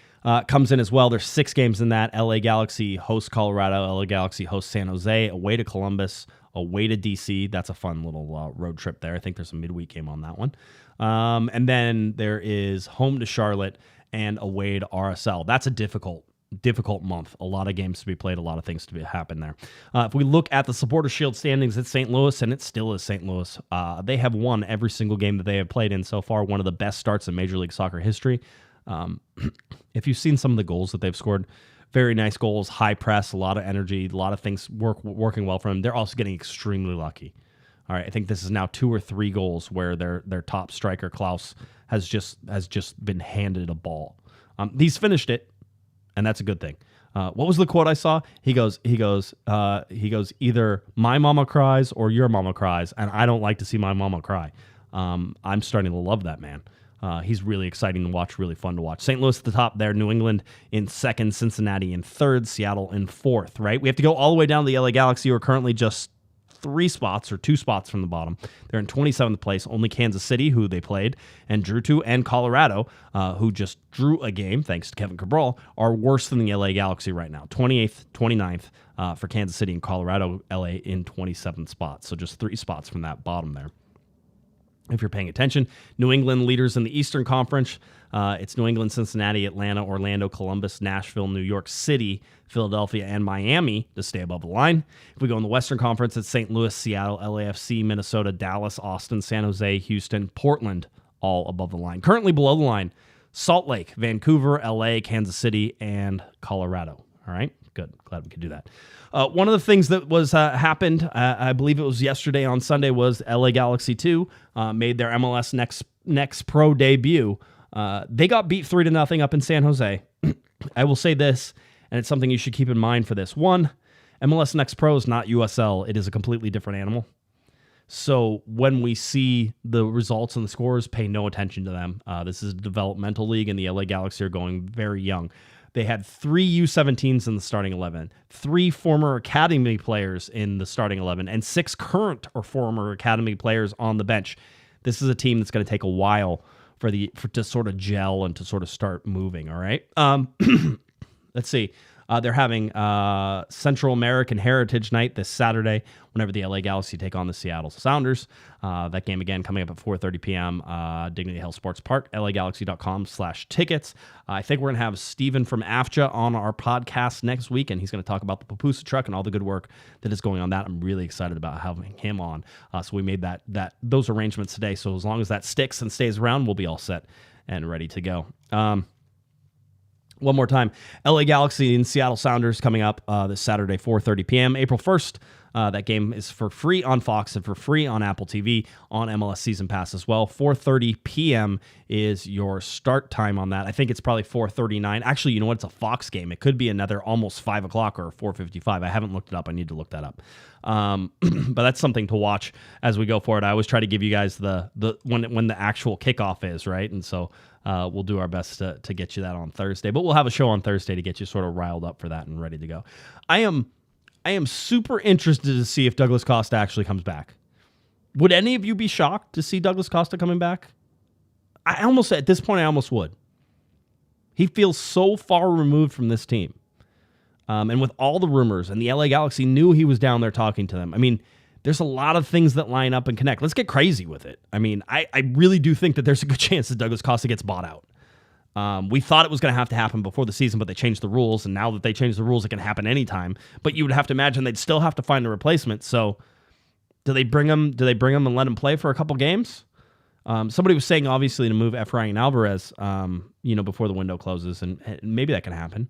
comes in as well. There's 6 games in that. LA Galaxy hosts Colorado. LA Galaxy hosts San Jose. Away to Columbus. Away to DC. That's a fun little road trip there. I think there's a midweek game on that one. And then there is home to Charlotte and away to RSL. That's a difficult month. A lot of games to be played, a lot of things to happen there. If we look at the Supporter Shield standings, it's St. Louis, and it still is St. Louis. They have won every single game that they have played in so far, one of the best starts in Major League Soccer history. If you've seen some of the goals that they've scored, very nice goals, high press, a lot of energy, a lot of things working well for them. They're also getting extremely lucky. All right, I think this is now 2 or 3 goals where their top striker, Klaus, has just been handed a ball. He's finished it, and that's a good thing. What was the quote I saw? He goes, either my mama cries or your mama cries, and I don't like to see my mama cry. I'm starting to love that man. He's really exciting to watch, really fun to watch. St. Louis at the top there, New England in 2nd, Cincinnati in 3rd, Seattle in 4th, right? We have to go all the way down to the LA Galaxy, who are currently just 3 spots or 2 spots from the bottom. They're in 27th place. Only Kansas City, who they played and drew to, and Colorado, who just drew a game, thanks to Kevin Cabral, are worse than the LA Galaxy right now. 28th, 29th for Kansas City and Colorado, LA in 27th spots. So just 3 spots from that bottom there. If you're paying attention, New England leaders in the Eastern Conference. It's New England, Cincinnati, Atlanta, Orlando, Columbus, Nashville, New York City, Philadelphia, and Miami to stay above the line. If we go in the Western Conference, it's St. Louis, Seattle, LAFC, Minnesota, Dallas, Austin, San Jose, Houston, Portland, all above the line. Currently below the line, Salt Lake, Vancouver, LA, Kansas City, and Colorado. All right, good. Glad we could do that. One of the things that was happened, I believe it was yesterday on Sunday, was LA Galaxy 2 made their MLS Next Pro debut. They got beat 3-0 up in San Jose. I will say this, and it's something you should keep in mind for this. 1, MLS Next Pro is not USL. It is a completely different animal. So when we see the results and the scores, pay no attention to them. This is a developmental league, and the LA Galaxy are going very young. They had 3 U17s in the starting 11, 3 former academy players in the starting 11, and 6 current or former academy players on the bench. This is a team that's going to take a while to sort of gel and to sort of start moving. All right. Let's see. They're having Central American Heritage Night this Saturday whenever the LA Galaxy take on the Seattle Sounders. That game, again, coming up at 4:30 p.m. Dignity Health Sports Park, lagalaxy.com/tickets. I think we're going to have Steven from AFCHA on our podcast next week, and he's going to talk about the Papusa truck and all the good work that is going on that. I'm really excited about having him on. So we made those arrangements today. So as long as that sticks and stays around, we'll be all set and ready to go. One more time, LA Galaxy and Seattle Sounders coming up this Saturday, 4:30 p.m. April 1st. That game is for free on Fox and for free on Apple TV on MLS Season Pass as well. 4:30 p.m. is your start time on that. I think it's probably 4:39. Actually, you know what? It's a Fox game. It could be another almost 5 o'clock or 4:55. I haven't looked it up. I need to look that up. But that's something to watch as we go forward. I always try to give you guys the when the actual kickoff is, right? And so we'll do our best to get you that on Thursday. But we'll have a show on Thursday to get you sort of riled up for that and ready to go. I am super interested to see if Douglas Costa actually comes back. Would any of you be shocked to see Douglas Costa coming back? At this point, I almost would. He feels so far removed from this team. And with all the rumors, and the LA Galaxy knew he was down there talking to them. I mean, there's a lot of things that line up and connect. Let's get crazy with it. I mean, I really do think that there's a good chance that Douglas Costa gets bought out. We thought it was going to have to happen before the season, but they changed the rules, and now that they changed the rules, it can happen anytime. But you would have to imagine they'd still have to find a replacement. So, do they bring him? Do they bring him and let him play for a couple games? Somebody was saying obviously to move Efrain Alvarez, before the window closes, and maybe that can happen.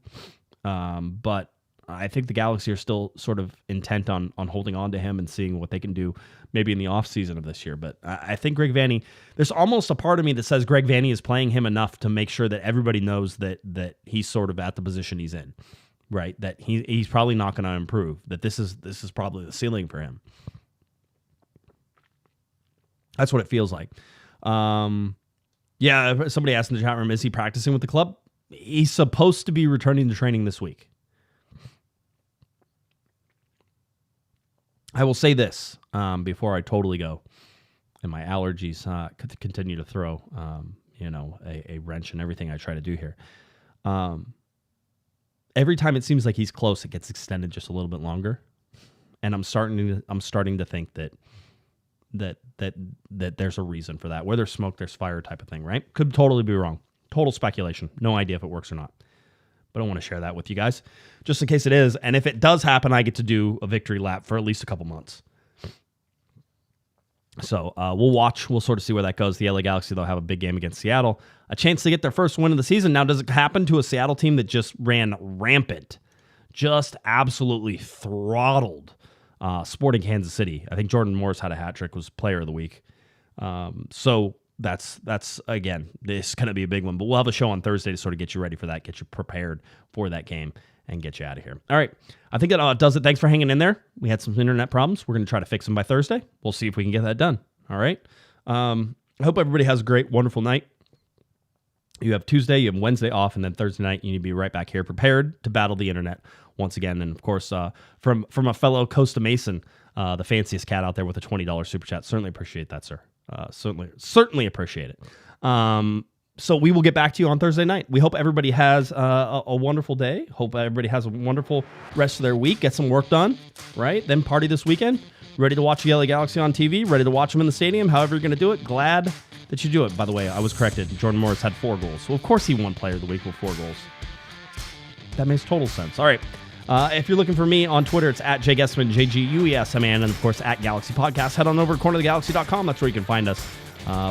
But I think the Galaxy are still sort of intent on holding on to him and seeing what they can do maybe in the offseason of this year. But I think Greg Vanney, there's almost a part of me that says Greg Vanney is playing him enough to make sure that everybody knows that he's sort of at the position he's in, right? That he's probably not going to improve, that this is probably the ceiling for him. That's what it feels like. Yeah, somebody asked in the chat room, is he practicing with the club? He's supposed to be returning to training this week. I will say this before I totally go, and my allergies continue to throw a wrench in everything I try to do here. Every time it seems like he's close, it gets extended just a little bit longer, and I'm starting to think that there's a reason for that. Where there's smoke, there's fire type of thing, right? Could totally be wrong. Total speculation. No idea if it works or not. But I want to share that with you guys, just in case it is. And if it does happen, I get to do a victory lap for at least a couple months. So we'll watch. We'll sort of see where that goes. The LA Galaxy, they'll have a big game against Seattle. A chance to get their first win of the season. Now, does it happen to a Seattle team that just ran rampant, just absolutely throttled Sporting Kansas City? I think Jordan Morris had a hat trick, was player of the week. So that's again, this is going to be a big one. But we'll have a show on Thursday to sort of get you ready for that, get you prepared for that game, and get you out of here. All right. I think that does it. Thanks for hanging in there. We had some internet problems. We're going to try to fix them by Thursday. We'll see if we can get that done. All right. I hope everybody has a great, wonderful night. You have Tuesday, you have Wednesday off, and then Thursday night, you need to be right back here prepared to battle the internet once again. And of course, from a fellow Costa Mason, the fanciest cat out there with a $20 super chat. Certainly appreciate that, sir. Certainly appreciate it. So we will get back to you on Thursday night. We hope everybody has a wonderful day. Hope everybody has a wonderful rest of their week. Get some work done, right? Then party this weekend. Ready to watch the LA Galaxy on TV. Ready to watch them in the stadium. However you're going to do it. Glad that you do it. By the way, I was corrected. Jordan Morris had 4 goals. So of course he won Player of the Week with 4 goals. That makes total sense. All right. If you're looking for me on Twitter, it's at JGuesman, JGUESMAN, and of course at Galaxy Podcast. Head on over to cornerthegalaxy.com. That's where you can find us.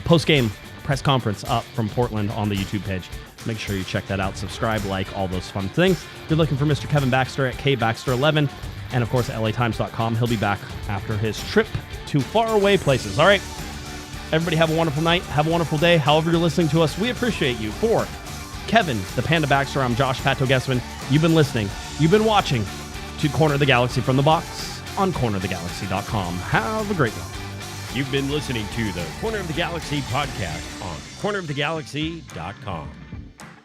Post-game press conference up from Portland on the YouTube page. Make sure you check that out. Subscribe, like, all those fun things. If you're looking for Mr. Kevin Baxter at KBaxter11, and of course at LATimes.com. He'll be back after his trip to faraway places. All right. Everybody have a wonderful night. Have a wonderful day. However you're listening to us, we appreciate you. For Kevin, the Panda Baxter, I'm Josh Pato Guesman. You've been listening. You've been watching to Corner the Galaxy from the Box on cornerthegalaxy.com. Have a great one. You've been listening to the Corner of the Galaxy podcast on cornerofthegalaxy.com.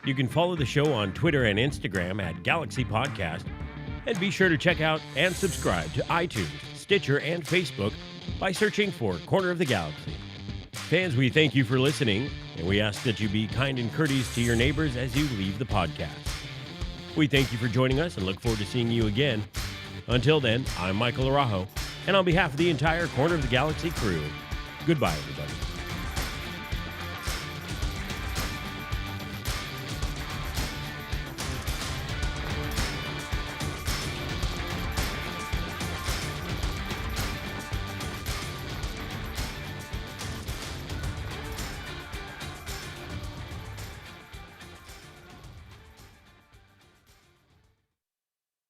You can follow the show on Twitter and Instagram at Galaxy Podcast, and be sure to check out and subscribe to iTunes, Stitcher, and Facebook by searching for Corner of the Galaxy. Fans, we thank you for listening, and we ask that you be kind and courteous to your neighbors as you leave the podcast. We thank you for joining us and look forward to seeing you again. Until then, I'm Michael Araujo, and on behalf of the entire Corner of the Galaxy crew, goodbye, everybody.